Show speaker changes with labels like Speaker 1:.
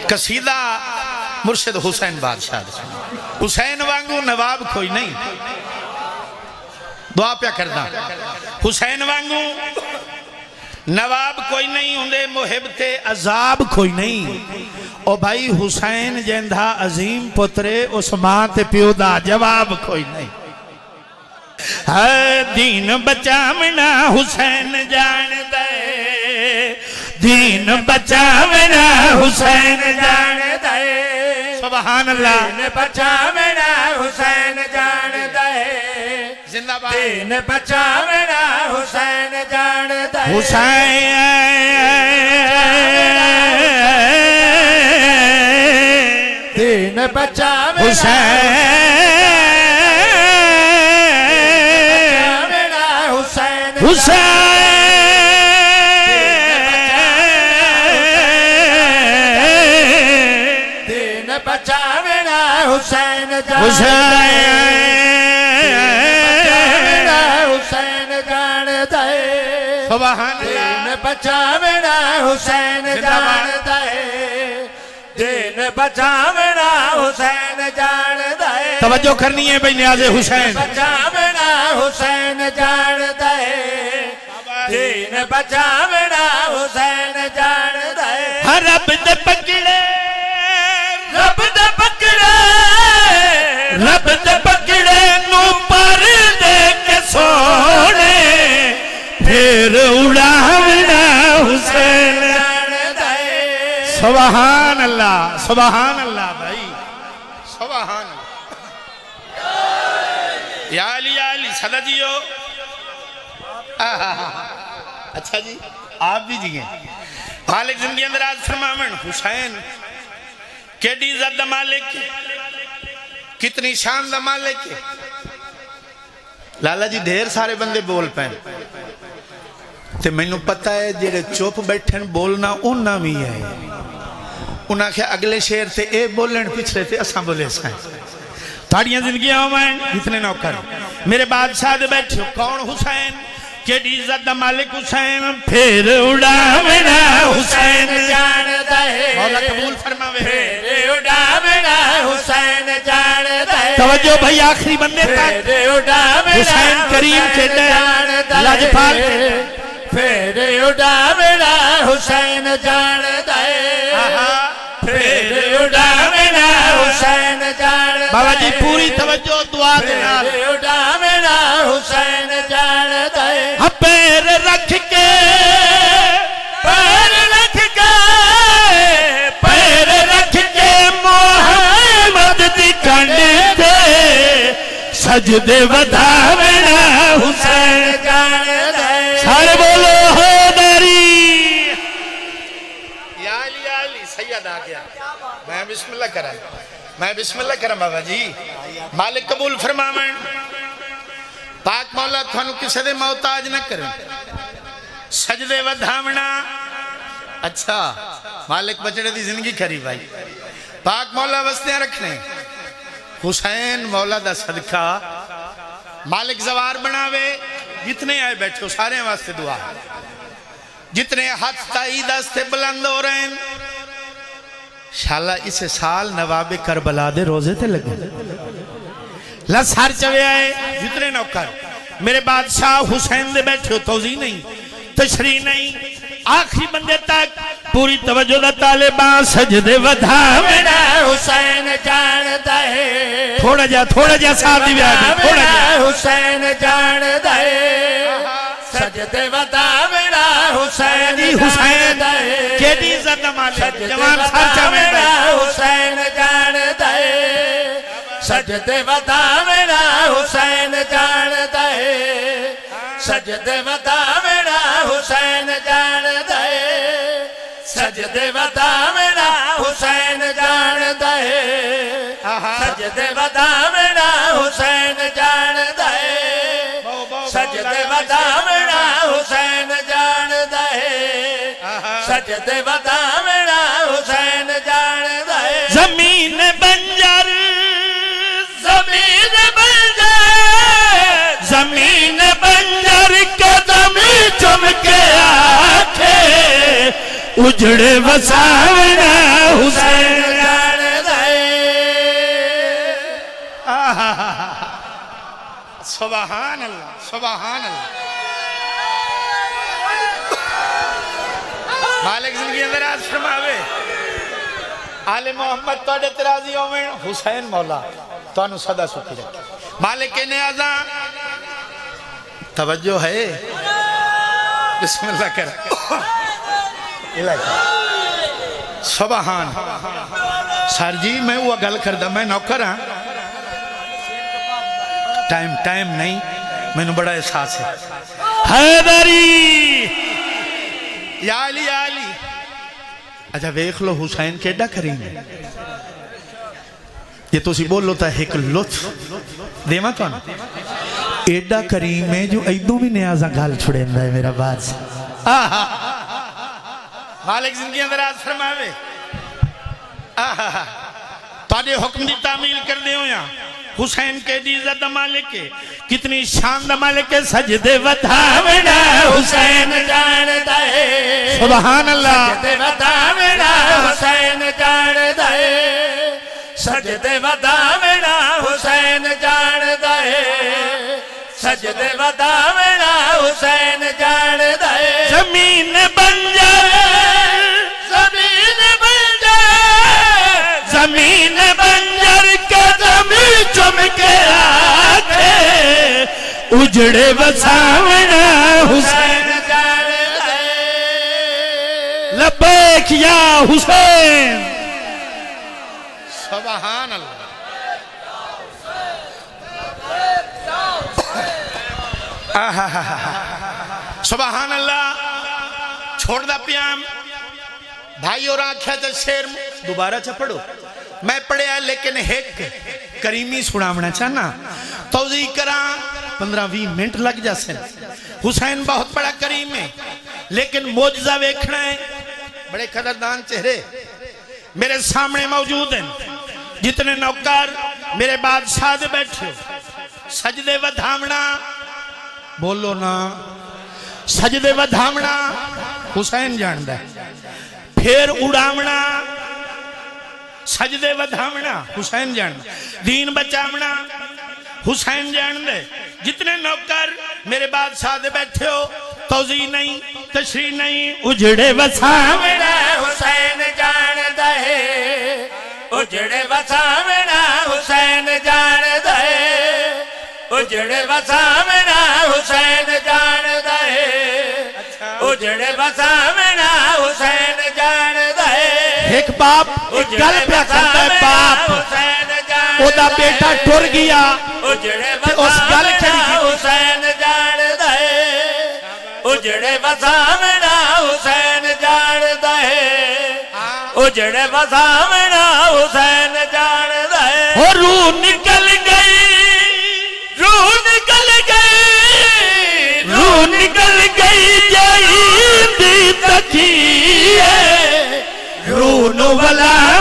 Speaker 1: قصیدہ مرشد حسین بادشاہ حسین وانگو نواب کوئی نہیں دعا پیا کرنا حسین وانگو نواب کوئی نہیں ہوندے محب تے عذاب کوئی نہیں او بھائی حسین جندہ عظیم پترے اس ماں تے پیو دا جواب کوئی نہیں دین بچامنا حسین جان دے دین بچامنا حسین جان دے سبحان اللہ
Speaker 2: دین بچامنا حسین جان دے
Speaker 1: زندہ باد
Speaker 2: دین بچامنا حسین جان دے
Speaker 1: حسین
Speaker 2: دین بچامنا
Speaker 1: حسین حسین
Speaker 2: دین بچامنا حسین جان حسین جان دے
Speaker 1: سبحان
Speaker 2: دین
Speaker 1: اللہ
Speaker 2: بچامنا حسین جان دے دین بچامنا حسین جان دے
Speaker 1: توجہ کرنی ہے بھئی نیاز حسین
Speaker 2: بچامنا حسین جان دے دین بچامنا حسین جان دے
Speaker 1: رب دے پکڑے
Speaker 2: رب دے پکڑے
Speaker 1: رب دے پکڑے نو پر دے کے سونے پھر اڑاونا حسین
Speaker 2: جان دے
Speaker 1: سبحان اللہ سبحان اللہ بھائی سبحان اللہ یا علی صدا جیو اچھا جی آپ بھی جی ہیں مالک زندگی اندر آج فرمامن حسین کیڑی عزت دا مالک کتنی شان دا مالک لالا جی ڈھیر سارے بندے بول پائیں تے میں نو پتہ ہے جیڑے چوپ بیٹھن بولنا انہاں بھی ہے انہاں کے اگلے شیر تے اے بولن پچھلے تے اساں بولے سائیں تھاڑیاں زندگیاں ہوئیں اتنے نوکر میرے بادشاہ دے بیٹھے کون حسین کیڑی عزت دا مالک حسین پھر اڑاونا حسین
Speaker 2: جان دے
Speaker 1: مولا قبول فرماوے
Speaker 2: پھر اڑاونا حسین جان دے
Speaker 1: توجہ بھائی آخری بندے تک
Speaker 2: پھر اڑاونا
Speaker 1: حسین کریم کے دے لاجپال کے
Speaker 2: پھر اڑاونا حسین جان دے پھر اڑاونا حسین جان دے
Speaker 1: بابا جی پوری توجہ دعا دینا
Speaker 2: پھر اڑاونا حسین جان دے
Speaker 1: پیر رکھ کے
Speaker 2: پیر رکھ کے
Speaker 1: پیر رکھ کے محمد دی کنڈ تے سجدے ودھاونا حسین
Speaker 2: جان دے
Speaker 1: سارے بولو ہو داری یا علی سید آ گیا میں بسم اللہ کرم بابا جی مالک قبول فرماویں پاک مولا تھانو کسے دے محتاج نہ کریں سجدے ودھاونا اچھا مالک بچڑے دی زندگی کری بھائی پاک مولا وسطیاں رکھنے حسین مولا دا صدقہ مالک زوار بناوے جتنے آئے بیٹھو سارے واسطے دعا جتنے ہاتھ تائید استے بلند ہو رہے ہیں شاءاللہ اسے سال نواب کربلا دے روزے تے لگے لسار چوے آئے جتنے نوکر میرے بادشاہ حسین دے بیٹھے ہو توضیح نہیں تشریح نہیں آخری بندے تک پوری توجہ دا طالبان سجدے ودھاونا
Speaker 2: حسین جان دے
Speaker 1: تھوڑا جا ساتھ دی بیادی تھوڑا جا
Speaker 2: حسین جان دے سجدے ودھاونا حسین
Speaker 1: جی حسین کیڑی عزت مالک جوان سارچہ میں
Speaker 2: حسین جان دے سجدے ودھاونا حسین جان دے سجدے ودھاونا حسین جان دے سجدے ودھاونا حسین جان دے سجدے ودھاونا حسین جان دے سجدے ودھاونا حسین جان دے سجدے ودھاونا حسین جان دے
Speaker 1: زمین بنجر زمین بنجر قدم چم کے آکھے اجڑے وساونا حسین سبحان اللہ سبحان اللہ مالک زندگی اندر آج فرماوے آل محمد توڑے ترازی ہوئے حسین مولا تو انہوں صدا سکھی رکھے مالک نیازاں توجہ ہے بسم اللہ کریں سبحان سر جی میں وہ گل کردہ میں نوکر ہاں ٹائم نہیں میں نے بڑا احساس ہے حیدری یا علی یا علی اچھا ویکھ لو حسین کیڈا کریم ہے یہ تو سی بول لو تا ایک لطف دیما تو نا ایڈا کریم ہے جو ایدوں بھی نیازہ گال چھوڑے اندہ ہے میرا بات سے مالک زندگی اندر آج فرماوے تو آجے حکم دی تعمیل کر دے ہو یہاں حسین کے دیزہ دا مالک ہے کتنی شان دا مالک ہے سجدے ودھاونا حسین جاندہ ہے سبحان اللہ سجدے ودھاونا حسین جاندہ ہے سجدے ودھاونا حسین جاندہ ہے سجدے ودھاونا حسین جاندہ ہے زمین بنجر زمین بنجر زمین بنجر قدمی چمکے آتے اجڑے بساونا حسین جاندہ ہے لبیک یا حسین سبحان اللہ سبحان اللہ چھوڑ دا پیام بھائی اور آنکھیا جا شیر دوبارہ چا پڑھو میں پڑھے آئے لیکن ایک کریمی سنامنا چاہنا توضیح کران 15-20 منٹ لگ جا سن حسین بہت بڑا کریم ہے لیکن موجزہ ویکھنا ہے بڑے قدردان چہرے میرے سامنے موجود ہیں جتنے نوکار میرے بادشاہ دے بیٹھے سجدے ودھامنا بولو نا سجدے ودھامنا حسین جاندہ ہے پھر اڑامنا سجدے ودھامنا حسین جاندہ دین بچامنا حسین جاندہ جتنے نوکر میرے بادشاہ دے بیٹھے ہو توضیح نہیں تشریح نہیں اجڑے وسامنا حسین جاندہ ہے اجڑے وسامنا حسین جاندہ ہے اجڑے وسامنا حسین جاندہ ہے اجڑے وسامنا حسین جاندہ ہے ایک باپ گل پہ کرتا ہے باپ او دا بیٹا ٹر گیا اجڑے وسامنا حسین جاندہ ہے اجڑے وسامنا حسین جاندہ ہے اجڑے وسامنا حسین جاندہ ہے اور روح نکل گئی روح نکل گئی روح نکل گئی جائیں دی تکیے روح نو ولا